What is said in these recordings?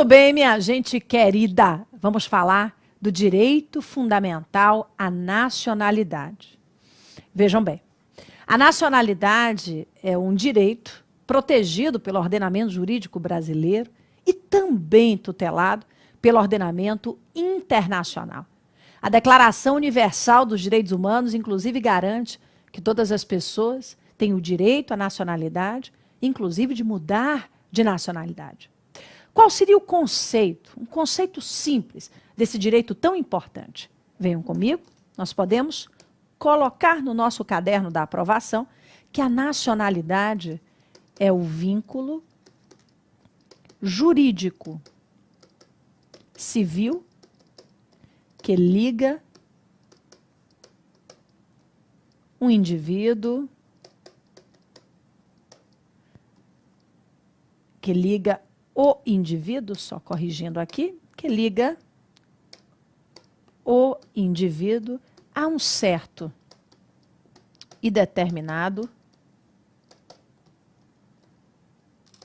Muito bem, minha gente querida. Vamos falar do direito fundamental à nacionalidade. Vejam bem, a nacionalidade é um direito protegido pelo ordenamento jurídico brasileiro e também tutelado pelo ordenamento internacional. A Declaração Universal dos Direitos Humanos, inclusive, garante que todas as pessoas têm o direito à nacionalidade, inclusive de mudar de nacionalidade. Qual seria o conceito, um conceito simples desse direito tão importante? Venham comigo, nós podemos colocar no nosso caderno da aprovação que a nacionalidade é o vínculo jurídico civil que liga um indivíduo, que liga o indivíduo, só corrigindo aqui, que liga o indivíduo a um certo e determinado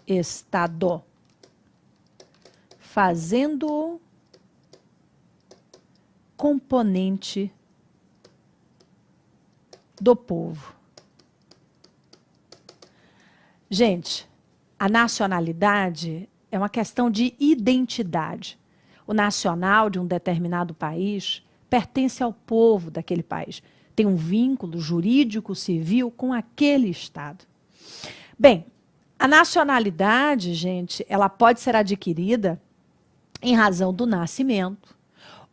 estado, fazendo-o componente do povo. Gente, a nacionalidade é uma questão de identidade. O nacional de um determinado país pertence ao povo daquele país. Tem um vínculo jurídico civil com aquele Estado. Bem, a nacionalidade, gente, ela pode ser adquirida em razão do nascimento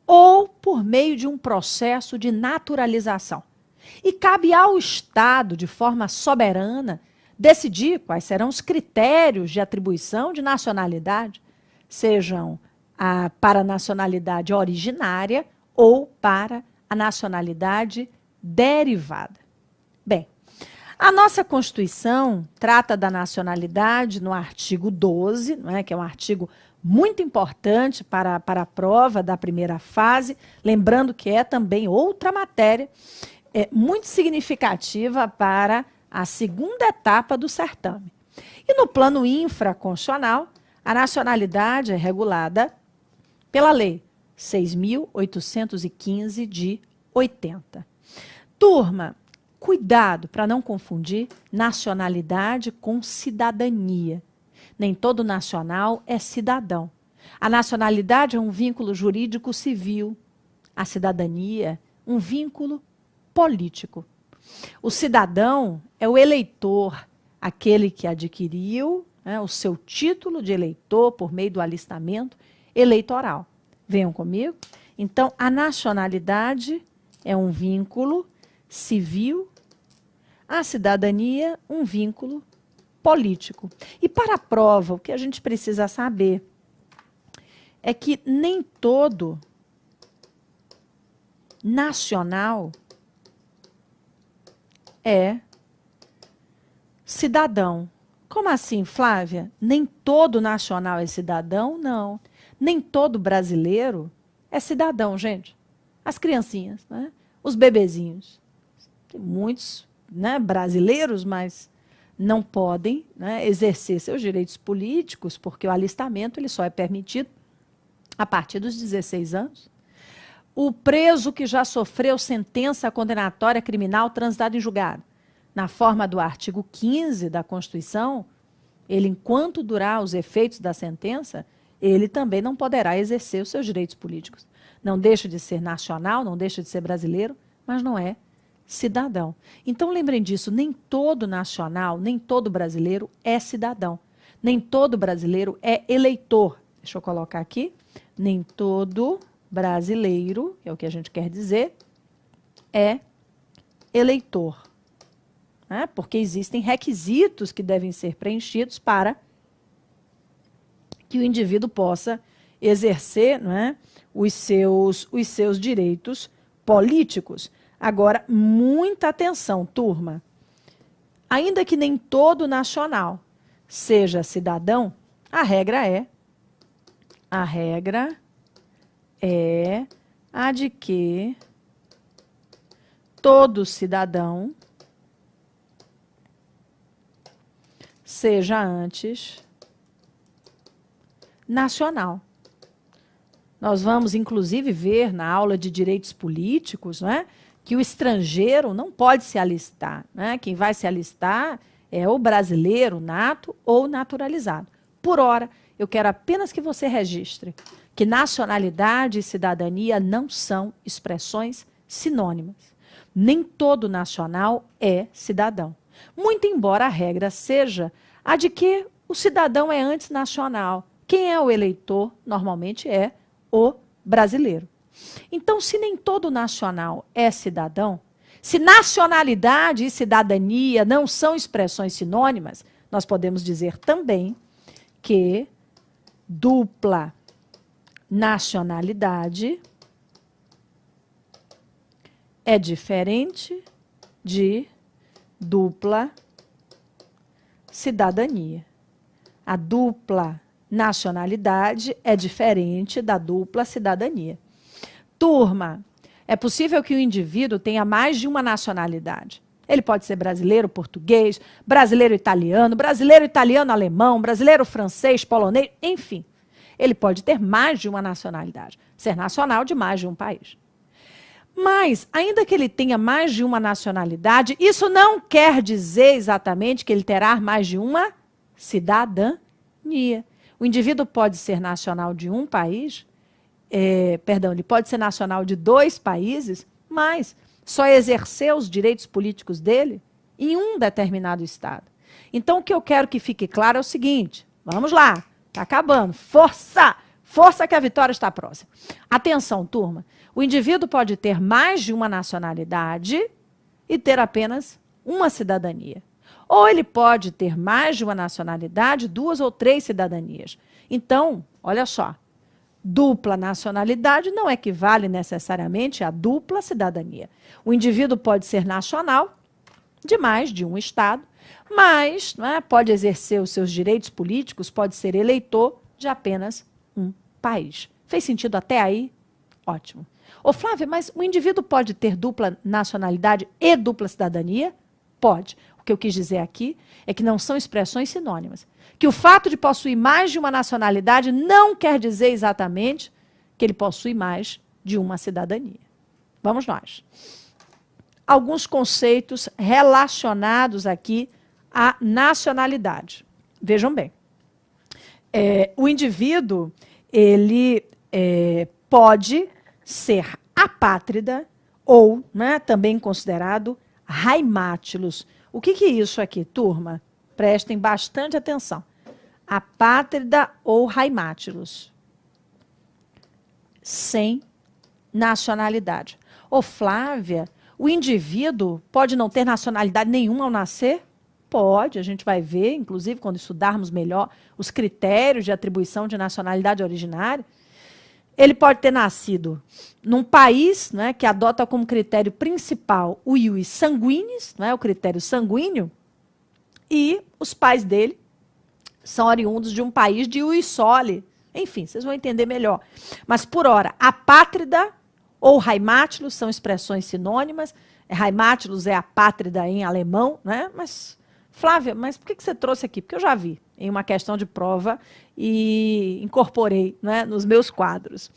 ou por meio de um processo de naturalização. E cabe ao Estado, de forma soberana, decidir quais serão os critérios de atribuição de nacionalidade, sejam para a nacionalidade originária ou para a nacionalidade derivada. Bem, a nossa Constituição trata da nacionalidade no artigo 12, não é, que é um artigo muito importante para a prova da primeira fase, lembrando que é também outra matéria muito significativa para a segunda etapa do certame. E no plano infraconstitucional, a nacionalidade é regulada pela Lei 6.815 de 80. Turma, cuidado para não confundir nacionalidade com cidadania. Nem todo nacional é cidadão. A nacionalidade é um vínculo jurídico civil. A cidadania, um vínculo político. O cidadão é o eleitor, aquele que adquiriu o seu título de eleitor por meio do alistamento eleitoral. Venham comigo? Então, a nacionalidade é um vínculo civil, a cidadania, um vínculo político. E para a prova, o que a gente precisa saber é que nem todo nacional é cidadão. Como assim, Flávia? Nem todo nacional é cidadão? Não. Nem todo brasileiro é cidadão, gente. As criancinhas, né? Os bebezinhos. Tem muitos, né, brasileiros, mas não podem, né, exercer seus direitos políticos, porque o alistamento ele só é permitido a partir dos 16 anos. O preso que já sofreu sentença condenatória criminal transitada em julgado, na forma do artigo 15 da Constituição, ele, enquanto durar os efeitos da sentença, ele também não poderá exercer os seus direitos políticos. Não deixa de ser nacional, não deixa de ser brasileiro, mas não é cidadão. Então, lembrem disso, nem todo nacional, nem todo brasileiro é cidadão. Nem todo brasileiro é eleitor. Deixa eu colocar aqui. Nem todo brasileiro, que é o que a gente quer dizer, é eleitor. Né? Porque existem requisitos que devem ser preenchidos para que o indivíduo possa exercer, não é, os seus direitos políticos. Agora, muita atenção, turma. Ainda que nem todo nacional seja cidadão, a regra é a de que todo cidadão seja antes nacional. Nós vamos, inclusive, ver na aula de direitos políticos, né, que o estrangeiro não pode se alistar. Né? Quem vai se alistar é o brasileiro nato ou naturalizado. Por ora, eu quero apenas que você registre que nacionalidade e cidadania não são expressões sinônimas. Nem todo nacional é cidadão. Muito embora a regra seja a de que o cidadão é antes nacional. Quem é o eleitor, normalmente, é o brasileiro. Então, se nem todo nacional é cidadão, se nacionalidade e cidadania não são expressões sinônimas, nós podemos dizer também que dupla nacionalidade é diferente de dupla cidadania. A dupla nacionalidade é diferente da dupla cidadania. Turma, é possível que o indivíduo tenha mais de uma nacionalidade. Ele pode ser brasileiro, português, brasileiro italiano, brasileiro italiano alemão, brasileiro francês, polonês, enfim. Ele pode ter mais de uma nacionalidade, ser nacional de mais de um país. Mas, ainda que ele tenha mais de uma nacionalidade, isso não quer dizer exatamente que ele terá mais de uma cidadania. O indivíduo pode ser nacional de um país, ele pode ser nacional de 2 países, mas só exercer os direitos políticos dele em um determinado estado. Então, o que eu quero que fique claro é o seguinte, vamos lá, está acabando, força! Força que a vitória está próxima. Atenção, turma, o indivíduo pode ter mais de uma nacionalidade e ter apenas uma cidadania. Ou ele pode ter mais de uma nacionalidade, 2 ou 3 cidadanias. Então, olha só, dupla nacionalidade não equivale necessariamente a dupla cidadania. O indivíduo pode ser nacional de mais de um estado, mas pode exercer os seus direitos políticos, pode ser eleitor de apenas um país. Fez sentido até aí? Ótimo. Ô Flávia, mas o indivíduo pode ter dupla nacionalidade e dupla cidadania? Pode. O que eu quis dizer aqui é que não são expressões sinônimas. Que o fato de possuir mais de uma nacionalidade não quer dizer exatamente que ele possui mais de uma cidadania. Vamos nós. Alguns conceitos relacionados aqui à nacionalidade. Vejam bem. O indivíduo, ele pode ser apátrida ou também considerado raimátilos. O que é isso aqui, turma? Prestem bastante atenção. Apátrida ou raimátilos. Sem nacionalidade. Ô Flávia, o indivíduo pode não ter nacionalidade nenhuma ao nascer? Pode, a gente vai ver, inclusive, quando estudarmos melhor os critérios de atribuição de nacionalidade originária. Ele pode ter nascido num país que adota como critério principal o ius sanguinis, o critério sanguíneo, e os pais dele são oriundos de um país de ius soli. Enfim, vocês vão entender melhor. Mas, por ora, apátrida ou raimátilos são expressões sinônimas. Raimátilos é apátrida em alemão, Mas, Flávia, mas por que você trouxe aqui? Porque eu já vi em uma questão de prova e incorporei nos meus quadros.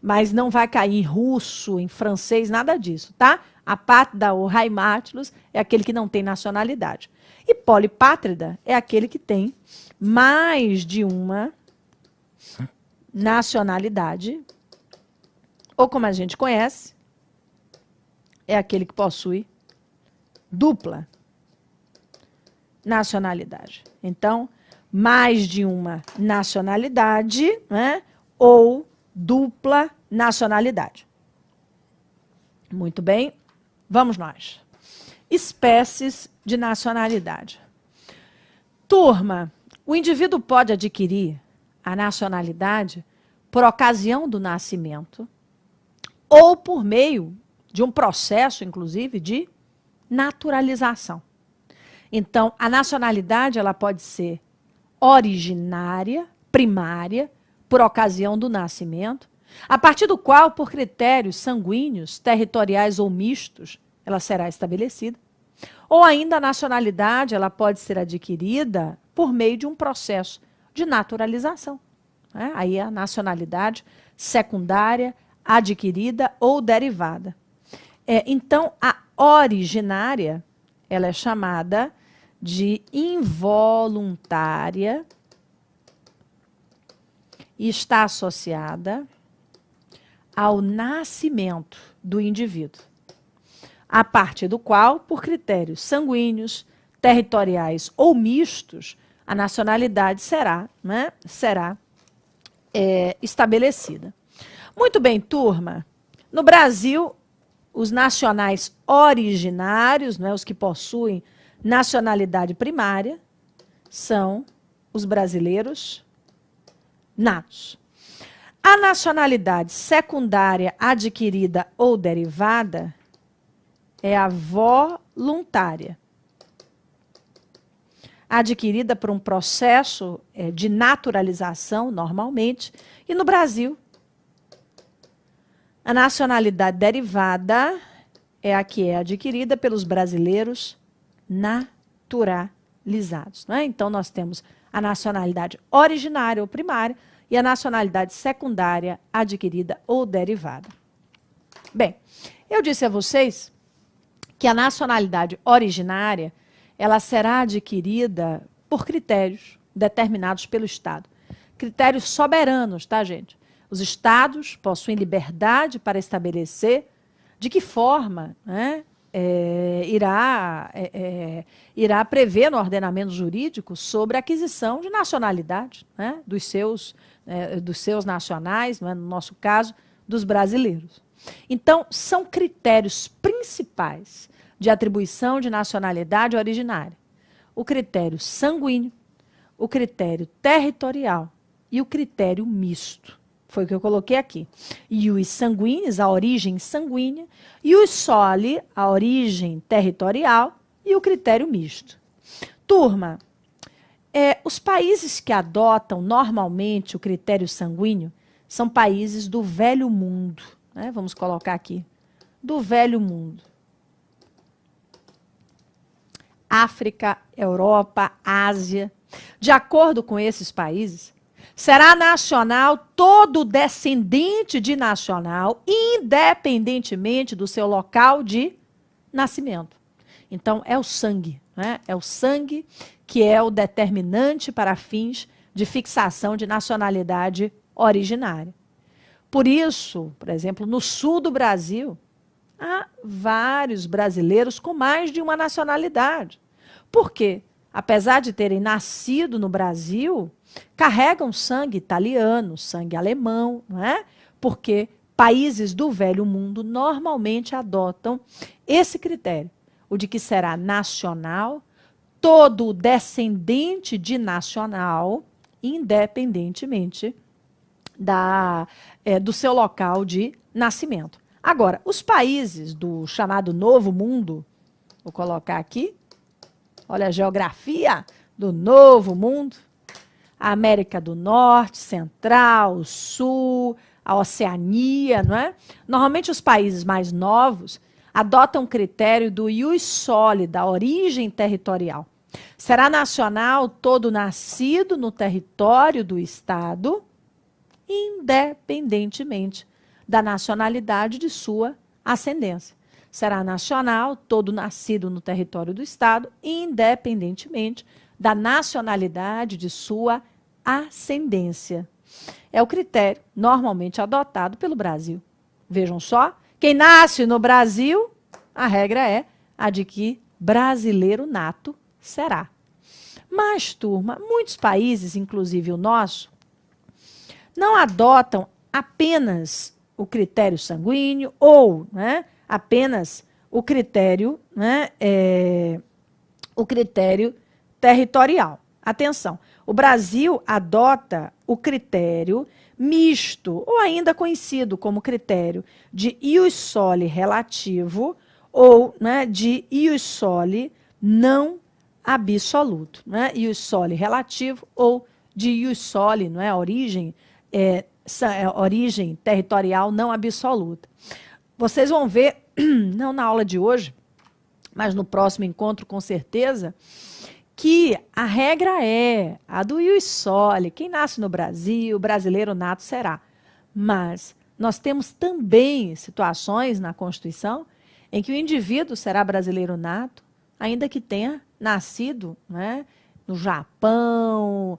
Mas não vai cair em russo, em francês, nada disso, tá? Apátrida ou raimátilos é aquele que não tem nacionalidade. E polipátrida é aquele que tem mais de uma nacionalidade, ou como a gente conhece, é aquele que possui dupla nacionalidade. Então, mais de uma nacionalidade, ou dupla nacionalidade. Muito bem, vamos nós. Espécies de nacionalidade. Turma, o indivíduo pode adquirir a nacionalidade por ocasião do nascimento ou por meio de um processo, inclusive, de naturalização. Então, a nacionalidade ela pode ser originária, primária, por ocasião do nascimento, a partir do qual, por critérios sanguíneos, territoriais ou mistos, ela será estabelecida. Ou ainda a nacionalidade ela pode ser adquirida por meio de um processo de naturalização. né? Aí é a nacionalidade secundária, adquirida ou derivada. Então, a originária, ela é chamada de involuntária e está associada ao nascimento do indivíduo, a partir do qual, por critérios sanguíneos, territoriais ou mistos, a nacionalidade será estabelecida. Muito bem, turma. No Brasil, os nacionais originários, os que possuem nacionalidade primária, são os brasileiros natos. A nacionalidade secundária, adquirida ou derivada é a voluntária, adquirida por um processo de naturalização, normalmente, e no Brasil, a nacionalidade derivada é a que é adquirida pelos brasileiros naturalizados. Né? Então, nós temos a nacionalidade originária ou primária e a nacionalidade secundária, adquirida ou derivada. Bem, eu disse a vocês que a nacionalidade originária ela será adquirida por critérios determinados pelo Estado. Critérios soberanos, tá, gente? Os estados possuem liberdade para estabelecer de que forma irá prever no ordenamento jurídico sobre a aquisição de nacionalidade dos seus nacionais, no nosso caso, dos brasileiros. Então, são critérios principais de atribuição de nacionalidade originária. O critério sanguíneo, o critério territorial e o critério misto. Foi o que eu coloquei aqui. E os sanguíneos, a origem sanguínea, e os soli, a origem territorial, e o critério misto. Turma, os países que adotam normalmente o critério sanguíneo são países do velho mundo. Vamos colocar aqui, do velho mundo. África, Europa, Ásia. De acordo com esses países, será nacional todo descendente de nacional, independentemente do seu local de nascimento. Então, é o sangue, é o sangue que é o determinante para fins de fixação de nacionalidade originária. Por isso, por exemplo, no sul do Brasil, há vários brasileiros com mais de uma nacionalidade. Por quê? Apesar de terem nascido no Brasil, carregam sangue italiano, sangue alemão, porque países do velho mundo normalmente adotam esse critério, o de que será nacional todo descendente de nacional, independentemente do seu local de nascimento. Agora, os países do chamado Novo Mundo, vou colocar aqui, olha a geografia do Novo Mundo, a América do Norte, Central, Sul, a Oceania, Normalmente os países mais novos adotam o critério do ius soli, da origem territorial. Será nacional todo nascido no território do Estado, independentemente da nacionalidade de sua ascendência. Será nacional todo nascido no território do Estado, independentemente da nacionalidade de sua ascendência. É o critério normalmente adotado pelo Brasil. Vejam só, quem nasce no Brasil, a regra é a de que brasileiro nato será. Mas, turma, muitos países, inclusive o nosso, não adotam apenas o critério sanguíneo ou apenas o critério, o critério territorial. Atenção, o Brasil adota o critério misto, ou ainda conhecido como critério de ius soli relativo ou de ius soli não absoluto. Ius soli relativo ou de ius soli, origem territorial não absoluta. Vocês vão ver, não na aula de hoje, mas no próximo encontro com certeza, aqui a regra é a do ius soli. Quem nasce no Brasil, brasileiro nato será. Mas nós temos também situações na Constituição em que o indivíduo será brasileiro nato, ainda que tenha nascido, né, no Japão,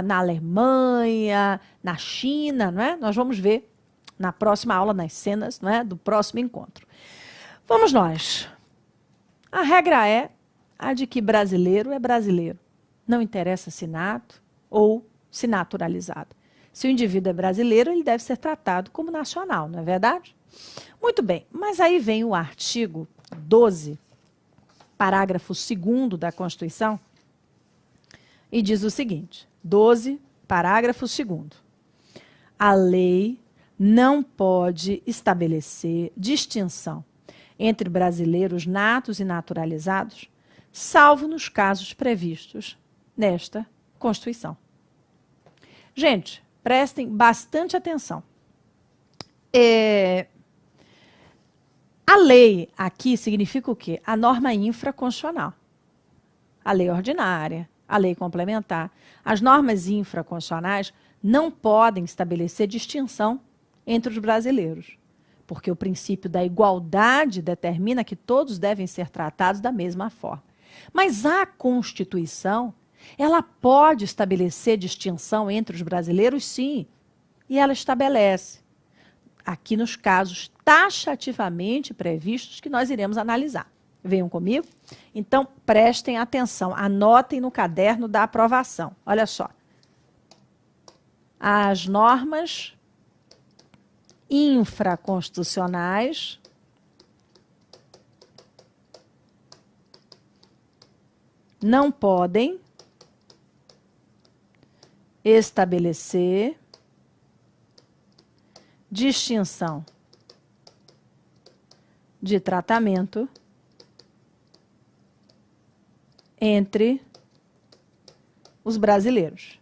na Alemanha, na China, não é? Nós vamos ver na próxima aula, nas cenas, não é, do próximo encontro. Vamos nós. A regra é a de que brasileiro é brasileiro. Não interessa se nato ou se naturalizado. Se o indivíduo é brasileiro, ele deve ser tratado como nacional, não é verdade? Muito bem, mas aí vem o artigo 12, parágrafo 2º da Constituição, e diz o seguinte, 12, parágrafo 2º. A lei não pode estabelecer distinção entre brasileiros natos e naturalizados, salvo nos casos previstos nesta Constituição. Gente, prestem bastante atenção. A lei aqui significa o quê? A norma infraconstitucional. A lei ordinária, a lei complementar. As normas infraconstitucionais não podem estabelecer distinção entre os brasileiros, porque o princípio da igualdade determina que todos devem ser tratados da mesma forma. Mas a Constituição, ela pode estabelecer distinção entre os brasileiros, sim, e ela estabelece, aqui nos casos taxativamente previstos que nós iremos analisar. Venham comigo? Então, prestem atenção, anotem no caderno da aprovação. Olha só. As normas infraconstitucionais não podem estabelecer distinção de tratamento entre os brasileiros.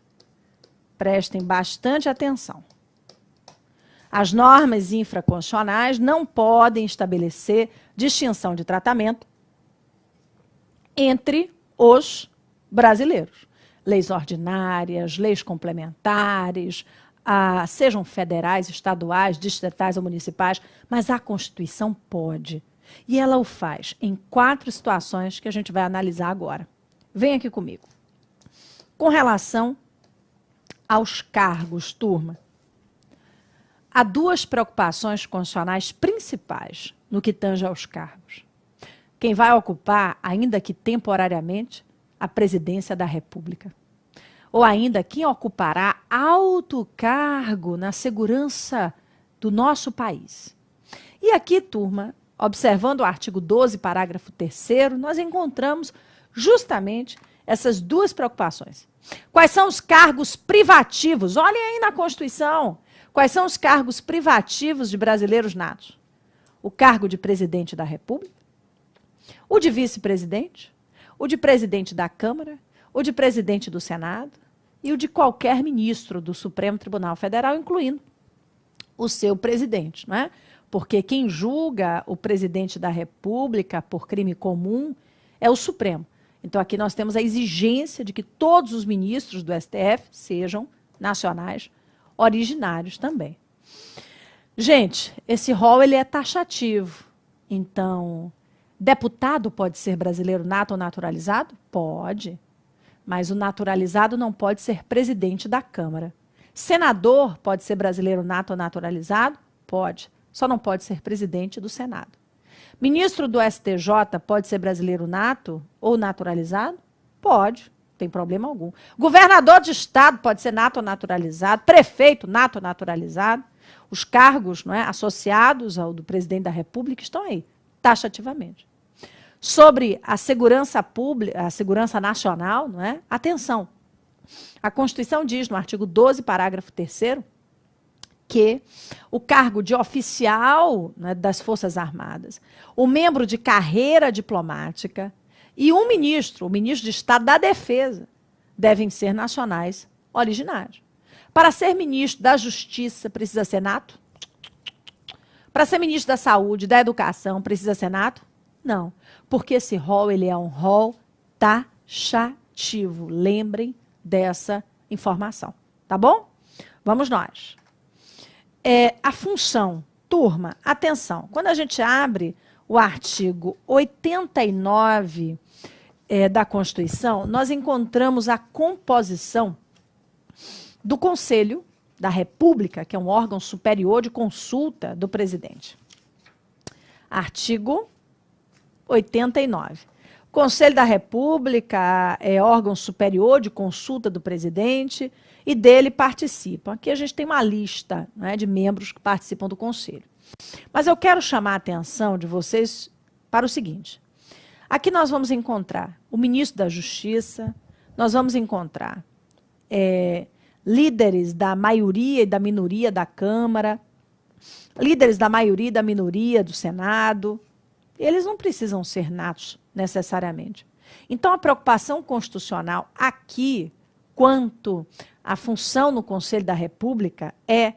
Prestem bastante atenção. As normas infraconstitucionais não podem estabelecer distinção de tratamento entre os brasileiros. Leis ordinárias, leis complementares, sejam federais, estaduais, distritais ou municipais, mas a Constituição pode. E ela o faz em 4 situações que a gente vai analisar agora. Vem aqui comigo. Com relação aos cargos, turma, há 2 preocupações constitucionais principais no que tange aos cargos. Quem vai ocupar, ainda que temporariamente, a presidência da República. Ou ainda quem ocupará alto cargo na segurança do nosso país. E aqui, turma, observando o artigo 12, parágrafo 3º, nós encontramos justamente essas 2 preocupações. Quais são os cargos privativos? Olhem aí na Constituição. Quais são os cargos privativos de brasileiros natos? O cargo de presidente da República, o de vice-presidente, o de presidente da Câmara, o de presidente do Senado e o de qualquer ministro do Supremo Tribunal Federal, incluindo o seu presidente, não é? Porque quem julga o presidente da República por crime comum é o Supremo. Então, aqui nós temos a exigência de que todos os ministros do STF sejam nacionais originários também. Gente, esse rol ele é taxativo. Então, deputado pode ser brasileiro nato ou naturalizado? Pode. Mas o naturalizado não pode ser presidente da Câmara. Senador pode ser brasileiro nato ou naturalizado? Pode. Só não pode ser presidente do Senado. Ministro do STJ pode ser brasileiro nato ou naturalizado? Pode, não tem problema algum. Governador de estado pode ser nato ou naturalizado, prefeito nato ou naturalizado. Os cargos, não é, associados ao do presidente da República estão aí, taxativamente. Sobre a segurança pública, a segurança nacional, não é? Atenção. A Constituição diz no artigo 12, parágrafo 3º, que o cargo de oficial, né, das Forças Armadas, o membro de carreira diplomática e o ministro de Estado da Defesa devem ser nacionais originários. Para ser ministro da Justiça, precisa ser nato? Para ser ministro da Saúde, da Educação, precisa ser nato? Não, porque esse rol ele é um rol taxativo. ativo. Lembrem dessa informação, tá bom? Vamos nós. A função, turma, atenção, quando a gente abre o artigo 89 da Constituição, nós encontramos a composição do Conselho da República, que é um órgão superior de consulta do presidente. Artigo 89. O Conselho da República é órgão superior de consulta do presidente e dele participam. Aqui a gente tem uma lista, né, de membros que participam do Conselho. Mas eu quero chamar a atenção de vocês para o seguinte. Aqui nós vamos encontrar o ministro da Justiça, nós vamos encontrar líderes da maioria e da minoria da Câmara, líderes da maioria e da minoria do Senado. Eles não precisam ser natos necessariamente. Então, a preocupação constitucional aqui, quanto à função no Conselho da República, é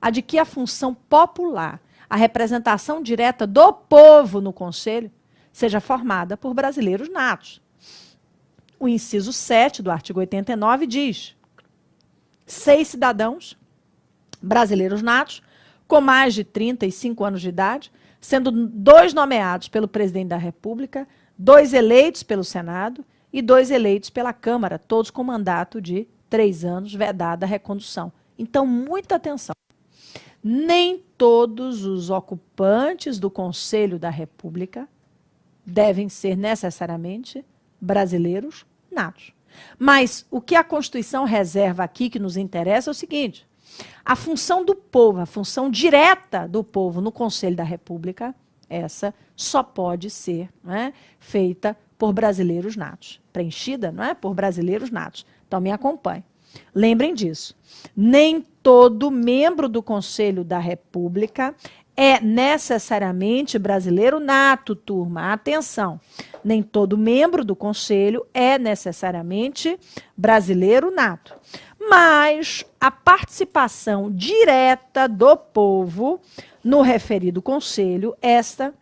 a de que a função popular, a representação direta do povo no Conselho, seja formada por brasileiros natos. O inciso 7 do artigo 89 diz: 6 cidadãos brasileiros natos, com mais de 35 anos de idade, sendo 2 nomeados pelo presidente da República, 2 eleitos pelo Senado e 2 eleitos pela Câmara, todos com mandato de 3 anos, vedada a recondução. Então, muita atenção. Nem todos os ocupantes do Conselho da República devem ser necessariamente brasileiros natos. Mas o que a Constituição reserva aqui, que nos interessa, é o seguinte: a função do povo, a função direta do povo no Conselho da República, essa só pode ser, né, feita por brasileiros natos. Preenchida, não é? Por brasileiros natos. Então, me acompanhe. Lembrem disso. Nem todo membro do Conselho da República é necessariamente brasileiro nato, turma. Atenção. Nem todo membro do Conselho é necessariamente brasileiro nato. Mas a participação direta do povo no referido Conselho, esta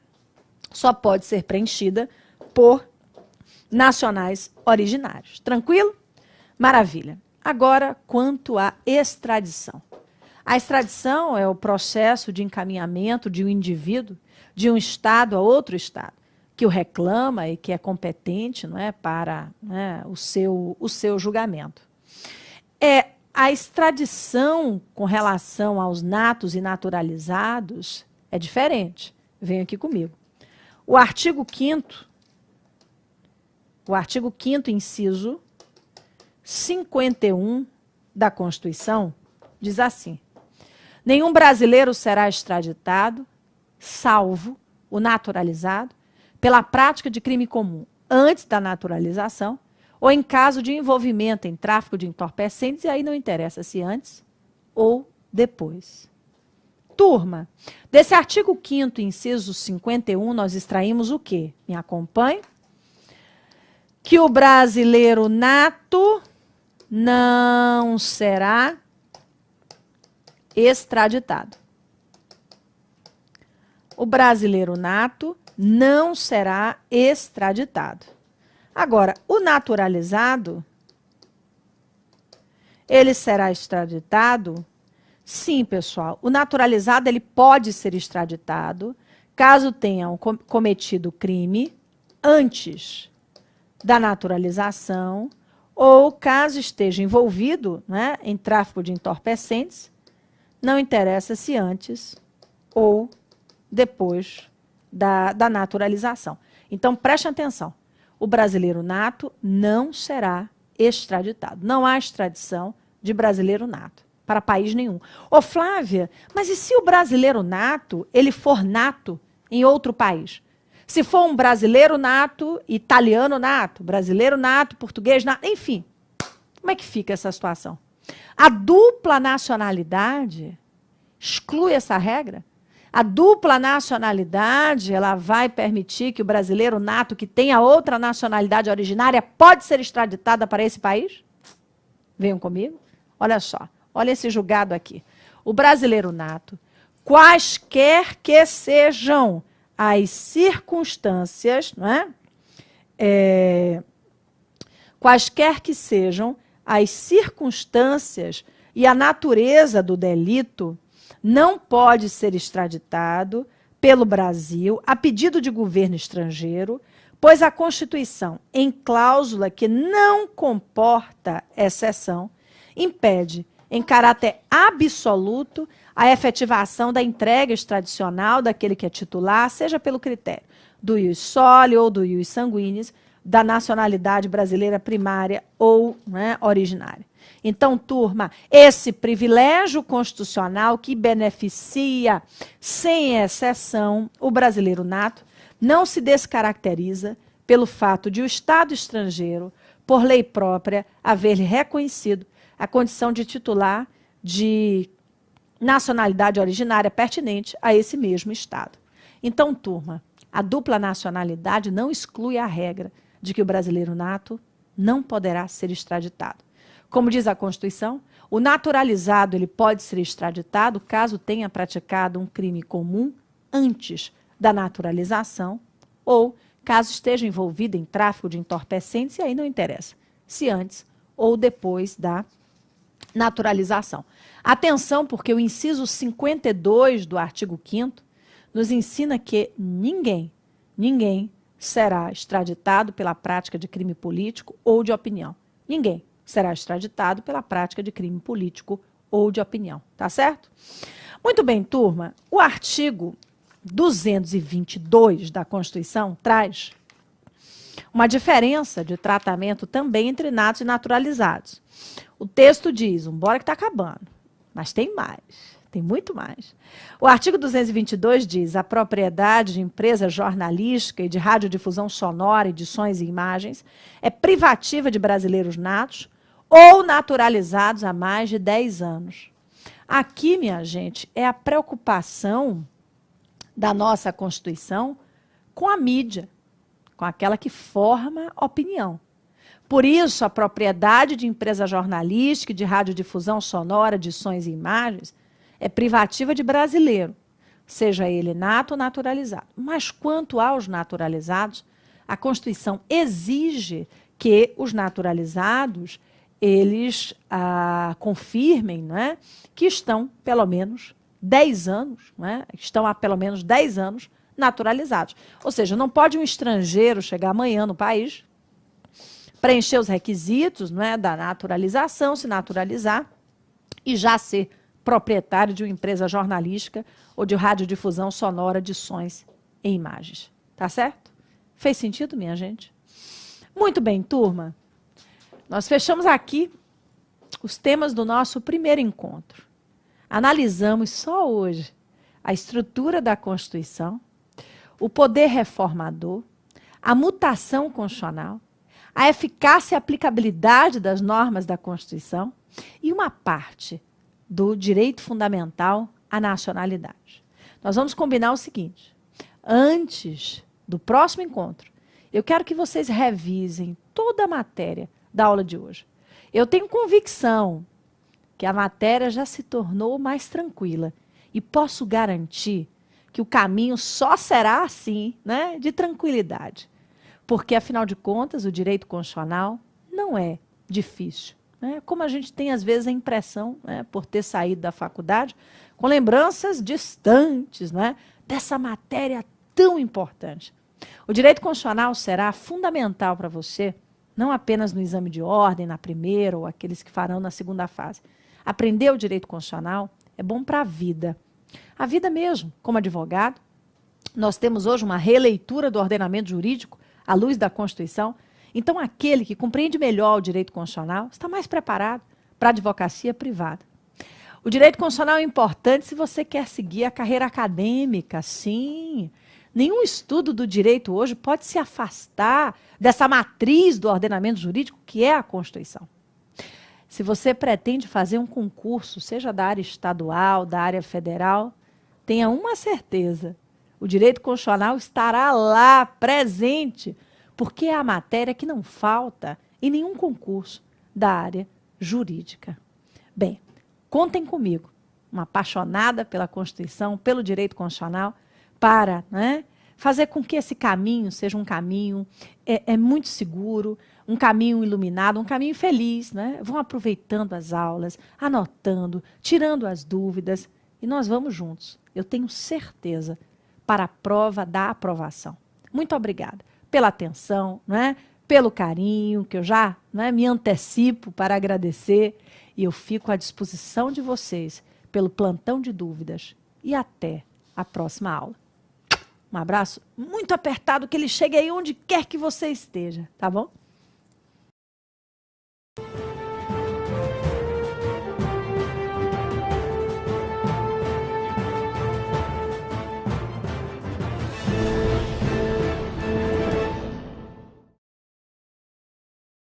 só pode ser preenchida por nacionais originários. Tranquilo? Maravilha. Agora, quanto à extradição. A extradição é o processo de encaminhamento de um indivíduo de um estado a outro estado, que o reclama e que é competente, não é, para, né, o seu julgamento. A extradição com relação aos natos e naturalizados é diferente. Venha aqui comigo. O artigo 5º, inciso 51 da Constituição, diz assim: nenhum brasileiro será extraditado, salvo o naturalizado, pela prática de crime comum antes da naturalização, ou em caso de envolvimento em tráfico de entorpecentes, e aí não interessa se antes ou depois. Turma, desse artigo 5º, inciso 51, nós extraímos o quê? Me acompanhe. Que o brasileiro nato não será extraditado. O brasileiro nato não será extraditado. Agora, o naturalizado, ele será extraditado? Sim, pessoal. O naturalizado, ele pode ser extraditado caso tenham cometido crime antes da naturalização ou caso esteja envolvido, né, em tráfico de entorpecentes, não interessa se antes ou depois da naturalização. Então, preste atenção. O brasileiro nato não será extraditado. Não há extradição de brasileiro nato para país nenhum. Ô, Flávia, mas e se o brasileiro nato, ele for nato em outro país? Se for um brasileiro nato, italiano nato, brasileiro nato, português nato, enfim, como é que fica essa situação? A dupla nacionalidade exclui essa regra? A dupla nacionalidade, ela vai permitir que o brasileiro nato que tenha outra nacionalidade originária pode ser extraditada para esse país? Venham comigo. Olha só, olha esse julgado aqui. O brasileiro nato, quaisquer que sejam as circunstâncias, não é? quaisquer que sejam as circunstâncias e a natureza do delito, não pode ser extraditado pelo Brasil a pedido de governo estrangeiro, pois a Constituição, em cláusula que não comporta exceção, impede, em caráter absoluto, a efetivação da entrega extradicional daquele que é titular, seja pelo critério do ius soli ou do ius sanguinis, da nacionalidade brasileira primária ou, né, originária. Então, turma, esse privilégio constitucional que beneficia, sem exceção, o brasileiro nato, não se descaracteriza pelo fato de o Estado estrangeiro, por lei própria, haver-lhe reconhecido a condição de titular de nacionalidade originária pertinente a esse mesmo Estado. Então, turma, a dupla nacionalidade não exclui a regra de que o brasileiro nato não poderá ser extraditado. Como diz a Constituição, o naturalizado ele pode ser extraditado caso tenha praticado um crime comum antes da naturalização ou caso esteja envolvido em tráfico de entorpecentes, e aí não interessa se antes ou depois da naturalização. Atenção, porque o inciso 52 do artigo 5º nos ensina que ninguém será extraditado pela prática de crime político ou de opinião. Ninguém será extraditado pela prática de crime político ou de opinião. Tá certo? Muito bem, turma. O artigo 222 da Constituição traz uma diferença de tratamento também entre natos e naturalizados. O texto diz, embora que está acabando, mas tem mais. Tem muito mais. O artigo 222 diz: a propriedade de empresa jornalística e de radiodifusão sonora, edições e imagens é privativa de brasileiros natos ou naturalizados há mais de 10 anos. Aqui, minha gente, é a preocupação da nossa Constituição com a mídia, com aquela que forma opinião. Por isso, a propriedade de empresa jornalística e de radiodifusão sonora, edições e imagens é privativa de brasileiro, seja ele nato ou naturalizado. Mas quanto aos naturalizados, a Constituição exige que os naturalizados eles confirmem, não é, que estão pelo menos 10 anos, não é, estão há pelo menos 10 anos naturalizados. Ou seja, não pode um estrangeiro chegar amanhã no país, preencher os requisitos, não é, da naturalização, se naturalizar e já ser proprietário de uma empresa jornalística ou de radiodifusão sonora de sons e imagens. Tá certo? Fez sentido, minha gente? Muito bem, turma. Nós fechamos aqui os temas do nosso primeiro encontro. Analisamos só hoje a estrutura da Constituição, o poder reformador, a mutação constitucional, a eficácia e aplicabilidade das normas da Constituição e uma parte do direito fundamental à nacionalidade. Nós vamos combinar o seguinte: antes do próximo encontro, eu quero que vocês revisem toda a matéria da aula de hoje. Eu tenho convicção que a matéria já se tornou mais tranquila e posso garantir que o caminho só será assim, né, de tranquilidade. Porque, afinal de contas, o direito constitucional não é difícil. Como a gente tem, às vezes, a impressão, né, por ter saído da faculdade, com lembranças distantes, né, dessa matéria tão importante. O direito constitucional será fundamental para você, não apenas no exame de ordem, na primeira, ou aqueles que farão na segunda fase. Aprender o direito constitucional é bom para a vida. A vida mesmo, como advogado. Nós temos hoje uma releitura do ordenamento jurídico à luz da Constituição. Então, aquele que compreende melhor o direito constitucional está mais preparado para a advocacia privada. O direito constitucional é importante se você quer seguir a carreira acadêmica, sim. Nenhum estudo do direito hoje pode se afastar dessa matriz do ordenamento jurídico que é a Constituição. Se você pretende fazer um concurso, seja da área estadual, da área federal, tenha uma certeza: o direito constitucional estará lá, presente, porque é a matéria que não falta em nenhum concurso da área jurídica. Bem, contem comigo, uma apaixonada pela Constituição, pelo direito constitucional, para, né, fazer com que esse caminho seja um caminho muito seguro, um caminho iluminado, um caminho feliz, né? Vão aproveitando as aulas, anotando, tirando as dúvidas e nós vamos juntos. Eu tenho certeza para a prova da aprovação. Muito obrigada pela atenção, né? Pelo carinho, que eu já, né, me antecipo para agradecer e eu fico à disposição de vocês pelo plantão de dúvidas e até a próxima aula. Um abraço muito apertado, que ele chegue aí onde quer que você esteja, tá bom?